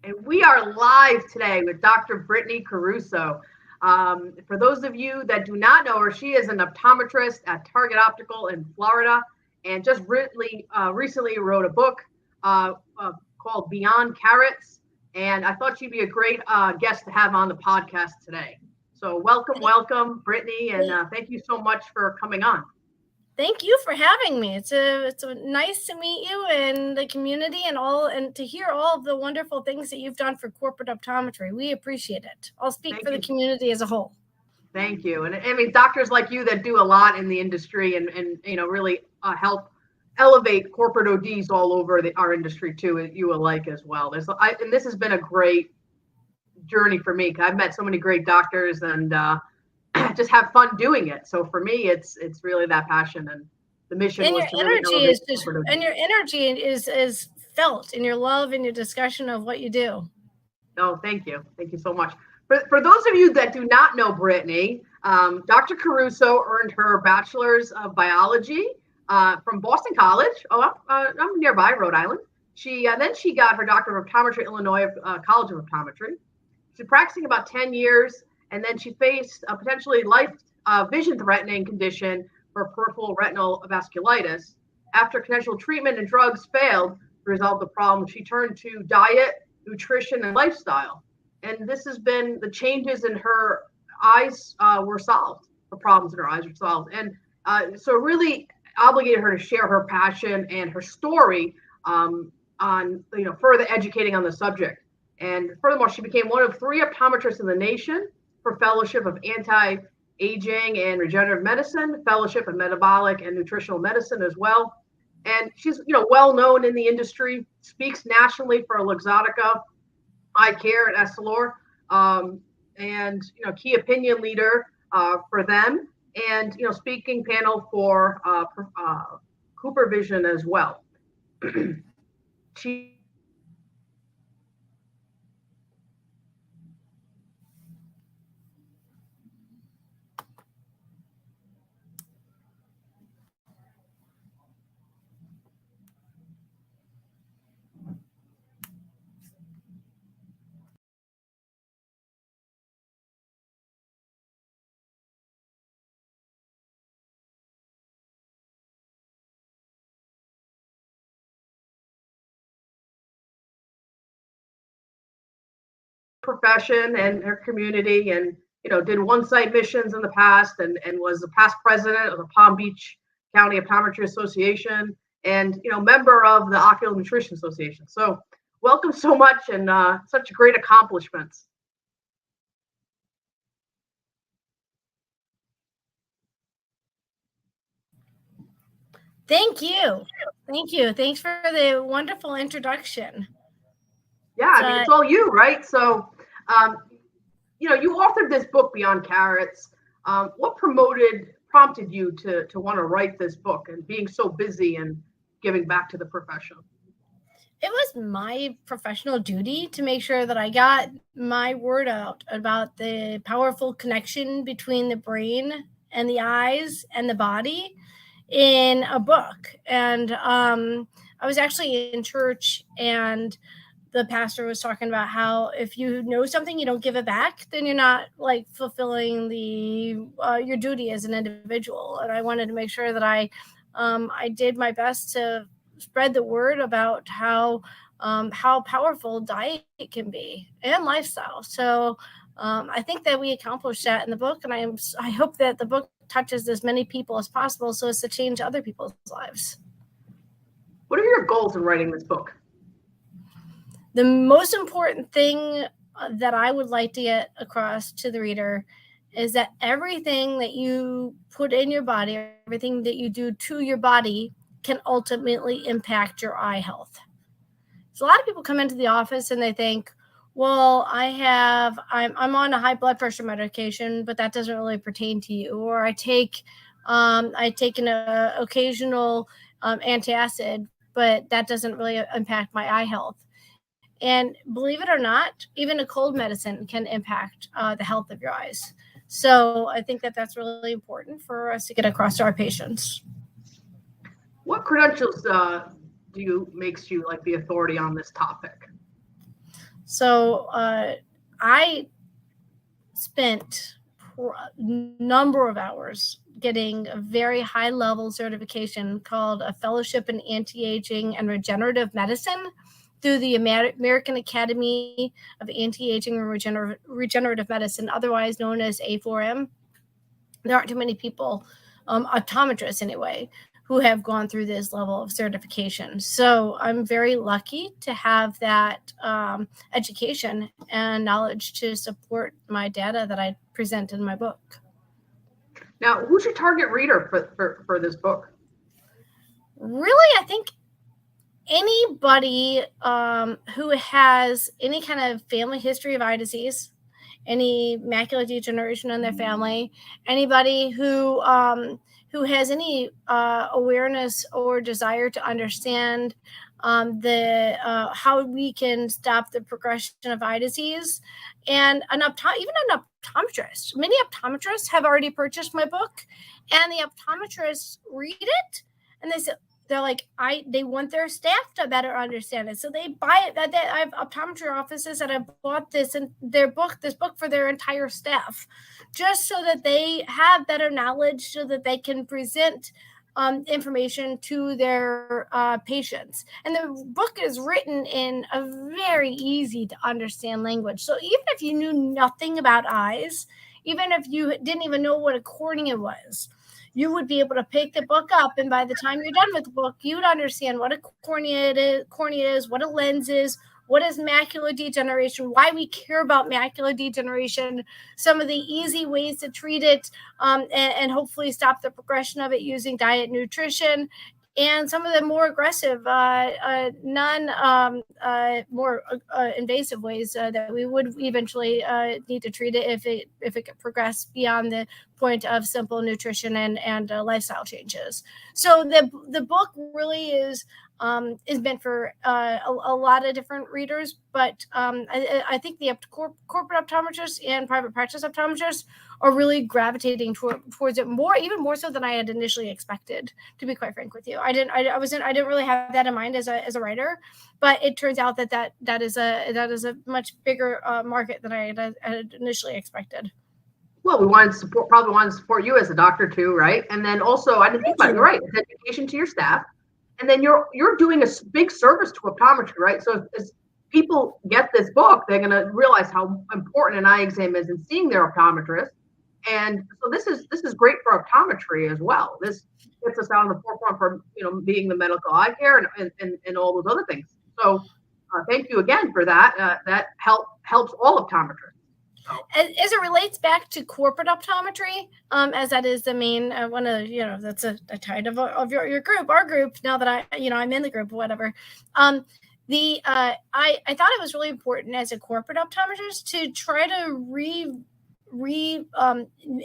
And we are live today with Dr. Brittany Caruso. For those of you that do not know her, she is an optometrist at Target Optical in Florida, and just recently wrote a book called Beyond Carrots. And I thought she'd be a great guest to have on the podcast today. So welcome, Brittany, and thank you so much for coming on. Thank you for having me. It's nice to meet you and the community and to hear all of the wonderful things that you've done for corporate optometry. We appreciate it. I'll speak for the community as a whole. Thank you. And I mean, doctors like you that do a lot in the industry and really help elevate corporate ODs all over our industry too, you alike as well. And this has been a great journey for me. I've met so many great doctors and just have fun doing it. So for me, it's really that passion and the mission. And your energy is felt in your love and your discussion of what you do. Oh, thank you. Thank you so much. For those of you that do not know Brittany, Dr. Caruso earned her bachelor's of biology from Boston College. I'm nearby, Rhode Island. Then she got her doctorate of optometry at Illinois College of Optometry. She's practicing about 10 years. And then she faced a potentially vision-threatening condition for peripheral retinal vasculitis. After conventional treatment and drugs failed to resolve the problem, she turned to diet, nutrition, and lifestyle. And this has been the changes in her eyes were solved. The problems in her eyes were solved. And so it really obligated her to share her passion and her story on further educating on the subject. And furthermore, she became one of 3 optometrists in the nation for Fellowship of Anti-Aging and Regenerative Medicine, Fellowship of Metabolic and Nutritional Medicine as well. And she's, well known in the industry, speaks nationally for Luxottica Eye Care at Essilor, and, key opinion leader for them, and, speaking panel for Cooper Vision as well. She profession and her community, and did one-site missions in the past, and was the past president of the Palm Beach County Optometry Association, and member of the Ocular Nutrition Association. So welcome so much, and such great accomplishments. Thank you. Thanks for the wonderful introduction. Yeah, I mean, it's all you, right? So, you authored this book, Beyond Carrots. What prompted you to want to write this book and being so busy and giving back to the profession? It was my professional duty to make sure that I got my word out about the powerful connection between the brain and the eyes and the body in a book. And I was actually in church, and the pastor was talking about how if you know something, you don't give it back, then you're not fulfilling your duty as an individual. And I wanted to make sure that I did my best to spread the word about how powerful diet can be and lifestyle. So I think that we accomplished that in the book, and I hope that the book touches as many people as possible so as to change other people's lives. What are your goals in writing this book? The most important thing that I would like to get across to the reader is that everything that you put in your body, everything that you do to your body can ultimately impact your eye health. So a lot of people come into the office and they think, well, I'm on a high blood pressure medication, but that doesn't really pertain to you. Or I take an occasional antacid, but that doesn't really impact my eye health. And believe it or not, even a cold medicine can impact the health of your eyes. So I think that that's really important for us to get across to our patients. What credentials makes you like the authority on this topic? So I spent a number of hours getting a very high level certification called a Fellowship in Anti-Aging and Regenerative Medicine through the American Academy of Anti-Aging and Regenerative Medicine, otherwise known as A4M. There aren't too many people, optometrists anyway, who have gone through this level of certification. So I'm very lucky to have that education and knowledge to support my data that I present in my book. Now, who's your target reader for this book? Really, I think anybody who has any kind of family history of eye disease, any macular degeneration in their family, anybody who has any awareness or desire to understand how we can stop the progression of eye disease, and even an optometrist. Many optometrists have already purchased my book, and the optometrists read it, and they're like, they want their staff to better understand it. So they buy it. I have optometry offices that have bought this book for their entire staff, just so that they have better knowledge, so that they can present information to their patients. And the book is written in a very easy to understand language. So even if you knew nothing about eyes, even if you didn't even know what a cornea was, you would be able to pick the book up, and by the time you're done with the book, you would understand what a cornea is, what a lens is, what is macular degeneration, why we care about macular degeneration, some of the easy ways to treat it, and hopefully stop the progression of it using diet, nutrition, and some of the more aggressive, more invasive ways that we would eventually need to treat it if it could progress beyond the point of simple nutrition and lifestyle changes. So the book really is meant for a lot of different readers, but I think the corporate optometrists and private practice optometrists are really gravitating towards it even more so than I had initially expected, to be quite frank with you. I didn't really have that in mind as a writer, but it turns out that is a much bigger market than I had initially expected. Well, we probably wanted to support you as a doctor too, right? And then also, I didn't think about it, right? It's education to your staff. And then you're doing a big service to optometry, right? So as people get this book, they're going to realize how important an eye exam is in seeing their optometrist. And so this is great for optometry as well. This gets us out on the forefront for being the medical eye care and all those other things. So thank you again for that. That helps all optometrists. As it relates back to corporate optometry, as that is the main one of that's a title of your group, our group. Now that I'm in the group, whatever. I thought it was really important as a corporate optometrist to try to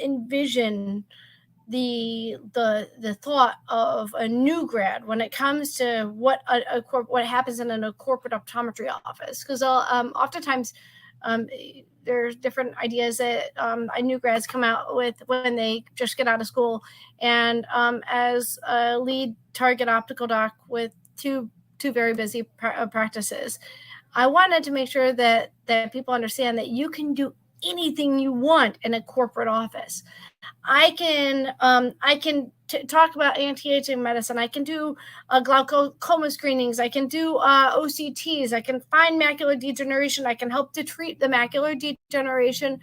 envision the thought of a new grad when it comes to what happens in a corporate optometry office, because oftentimes there's different ideas that new grads come out with when they just get out of school. And as a lead target optical doc with two very busy practices, I wanted to make sure that people understand that you can do anything you want in a corporate office. I can talk about anti-aging medicine. I can do glaucoma screenings. I can do OCTs. I can find macular degeneration. I can help to treat the macular degeneration.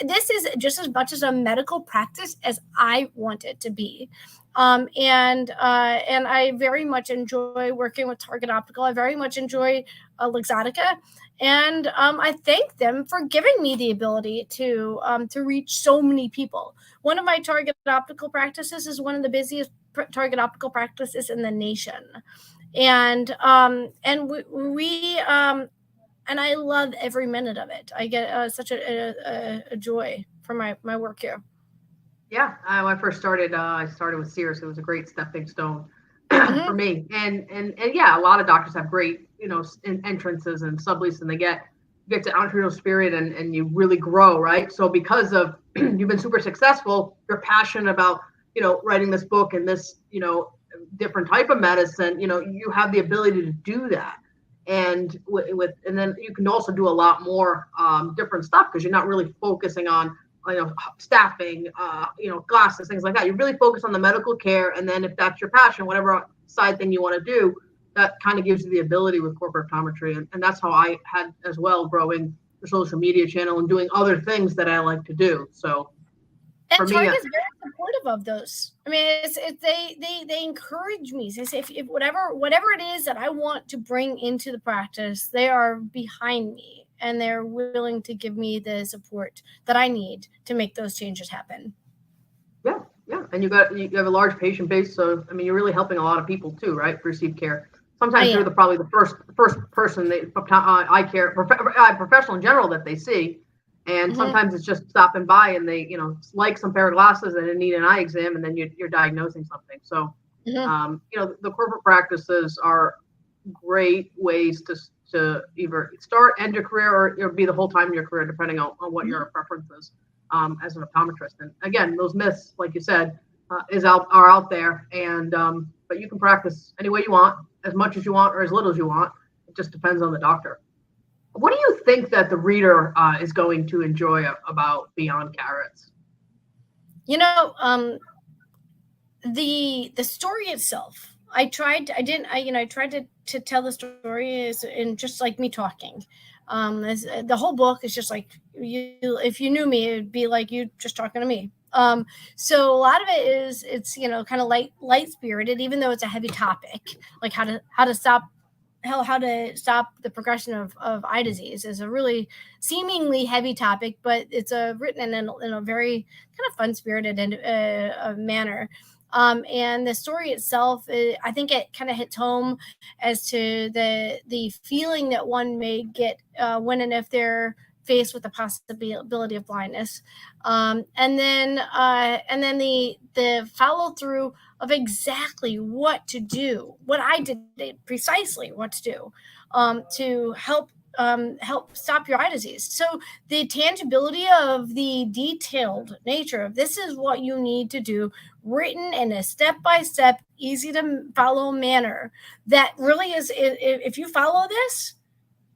This is just as much as a medical practice as I want it to be. And I very much enjoy working with Target Optical. I very much enjoy Luxottica. And I thank them for giving me the ability to reach so many people. One of my Target Optical practices is one of the busiest Target Optical practices in the nation, and we and I love every minute of it. I get such a joy from my work here. Yeah, when I first started, I started with Sears. It was a great stepping stone for me. And yeah, a lot of doctors have great entrances and sublease, and they get to entrepreneurial spirit and you really grow, right? So because of you've been super successful, you're passionate about writing this book and this different type of medicine. You have the ability to do that. and and then you can also do a lot more different stuff because you're not really focusing on staffing, glasses, things like that. You really focus on the medical care, and then if that's your passion, whatever side thing you want to do, that kind of gives you the ability with corporate optometry, and that's how I had as well, growing the social media channel and doing other things that I like to do. So and Target's very supportive of those. I mean, they encourage me. They say if whatever it is that I want to bring into the practice, they are behind me and they're willing to give me the support that I need to make those changes happen. Yeah, and you have a large patient base, so I mean, you're really helping a lot of people too, right? Receive care. Sometimes you're probably the first person eye care professional in general that they see. And sometimes it's just stopping by and they, like some pair of glasses and they need an eye exam, and then you're diagnosing something. So, the corporate practices are great ways to either start, end your career, or be the whole time in your career, depending on what your preference is as an optometrist. And again, those myths, like you said, are out there, and but you can practice any way you want, as much as you want, or as little as you want. It just depends on the doctor. What do you think that the reader is going to enjoy about Beyond Carrots? The story itself. I tried to tell the story in just like me talking. The whole book is just like if you knew me, it'd be like you just talking to me. So a lot of it is it's kind of light spirited, even though it's a heavy topic, like how to stop the progression of eye disease is a really seemingly heavy topic, but it's written in a very kind of fun-spirited manner. And the story itself, I think it kind of hits home as to the feeling that one may get when and if they're faced with the possibility of blindness, and then the follow through of exactly what to do, what I did precisely what to do to help stop your eye disease. So the tangibility of the detailed nature of this is what you need to do, written in a step-by-step, easy to follow manner that really is, if you follow this,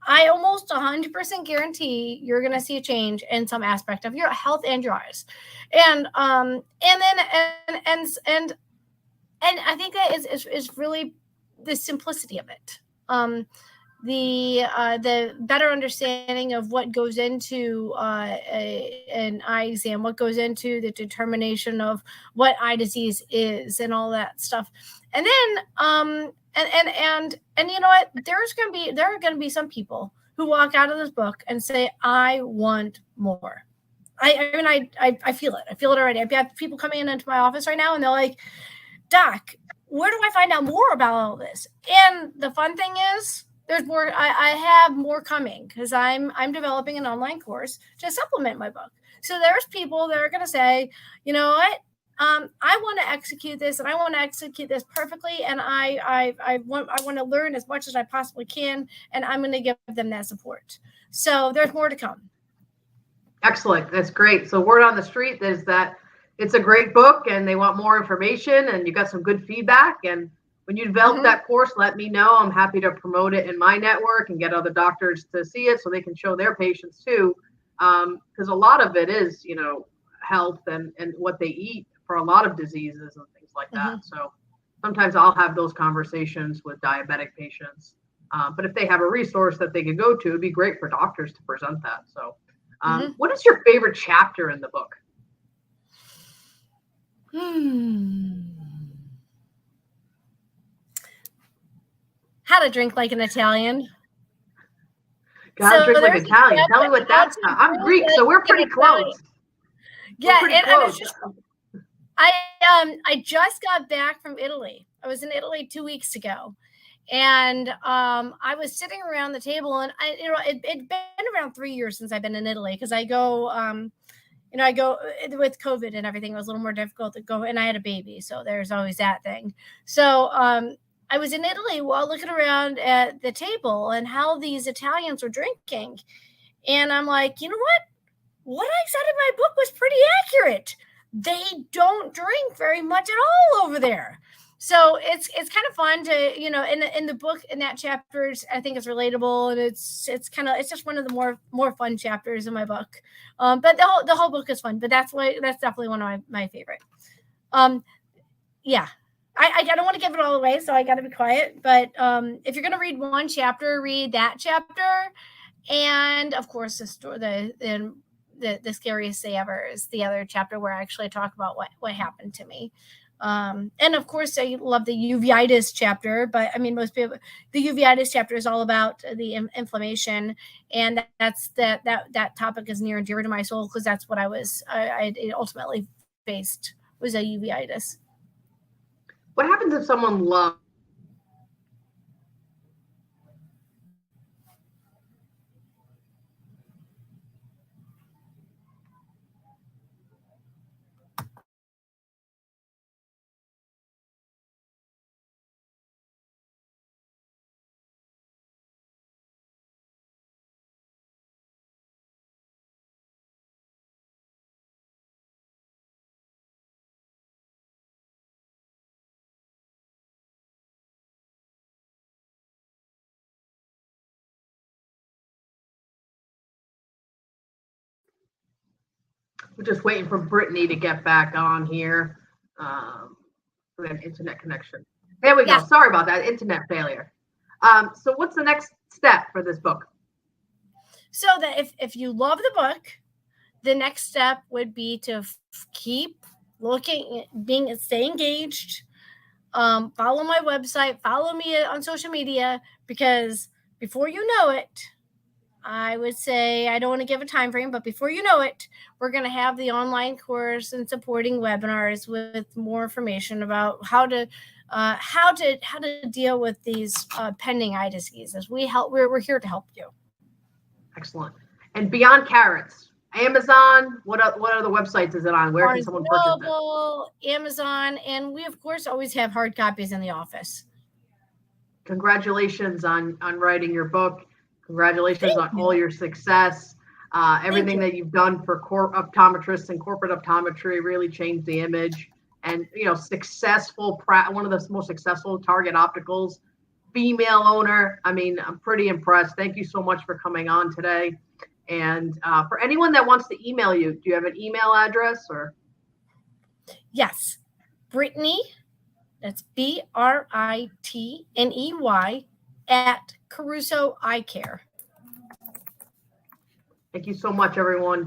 I almost 100% guarantee you're going to see a change in some aspect of your health and your eyes. And I think that is really the simplicity of it. The better understanding of what goes into an eye exam, what goes into the determination of what eye disease is, and all that stuff. And then and you know what? There are going to be some people who walk out of this book and say, "I want more." I feel it. I feel it already. I've got people coming into my office right now, and they're like, "Doc, where do I find out more about all this?" And the fun thing is, there's more. I have more coming because I'm developing an online course to supplement my book. So there's people that are going to say, "You know what? I want to execute this, and I want to execute this perfectly, and I want to learn as much as I possibly can, and I'm going to give them that support." So there's more to come. Excellent. That's great. So word on the street is that it's a great book, and they want more information, and you got some good feedback. And when you develop that course, let me know. I'm happy to promote it in my network and get other doctors to see it so they can show their patients too. Because a lot of it is, health and what they eat for a lot of diseases and things like that. So sometimes I'll have those conversations with diabetic patients. But if they have a resource that they could go to, it'd be great for doctors to present that. So what is your favorite chapter in the book? How to drink like an Italian. Gotta drink like Italian. Tell me what that's about. I'm Greek, so we're pretty close. Yeah, and I just got back from Italy. I was in Italy 2 weeks ago, and I was sitting around the table, and it'd been around 3 years since I've been in Italy because I go, I go with COVID and everything. It was a little more difficult to go, and I had a baby, so there's always that thing. So I was in Italy while looking around at the table and how these Italians were drinking, and I'm like, you know what I said in my book was pretty accurate. They don't drink very much at all over there. So it's kind of fun to, in the book, in that chapters, I think it's relatable, and it's just one of the more fun chapters in my book. But the whole book is fun, but that's definitely one of my favorite. Yeah. I don't want to give it all away, so I got to be quiet. But if you're going to read one chapter, read that chapter. And of course, the story, the scariest day ever is the other chapter where I actually talk about what happened to me. And of course, I love the uveitis chapter, but I mean, most people, the uveitis chapter is all about the inflammation, and that topic is near and dear to my soul, because that's what I ultimately faced, was a uveitis. What happens if someone loves? We're just waiting for Brittany to get back on here. We have internet connection. There we go. Sorry about that. Internet failure. So what's the next step for this book? So that if you love the book, the next step would be to keep looking, stay engaged, follow my website, follow me on social media, because before you know it, I would say, I don't want to give a time frame, but before you know it, we're going to have the online course and supporting webinars with more information about how to deal with these pending eye diseases. We're here to help you. Excellent. And Beyond Carrots, Amazon, what other websites is it on? Where can someone purchase it? Amazon, and we of course always have hard copies in the office. Congratulations on writing your book. Congratulations on all your success. Everything that you've done for optometrists and corporate optometry really changed the image. And successful, one of the most successful Target Opticals, female owner. I mean, I'm pretty impressed. Thank you so much for coming on today. And for anyone that wants to email you, do you have an email address or? Yes, Brittany. That's BRITNEY @ Caruso Eye Care. Thank you so much, everyone.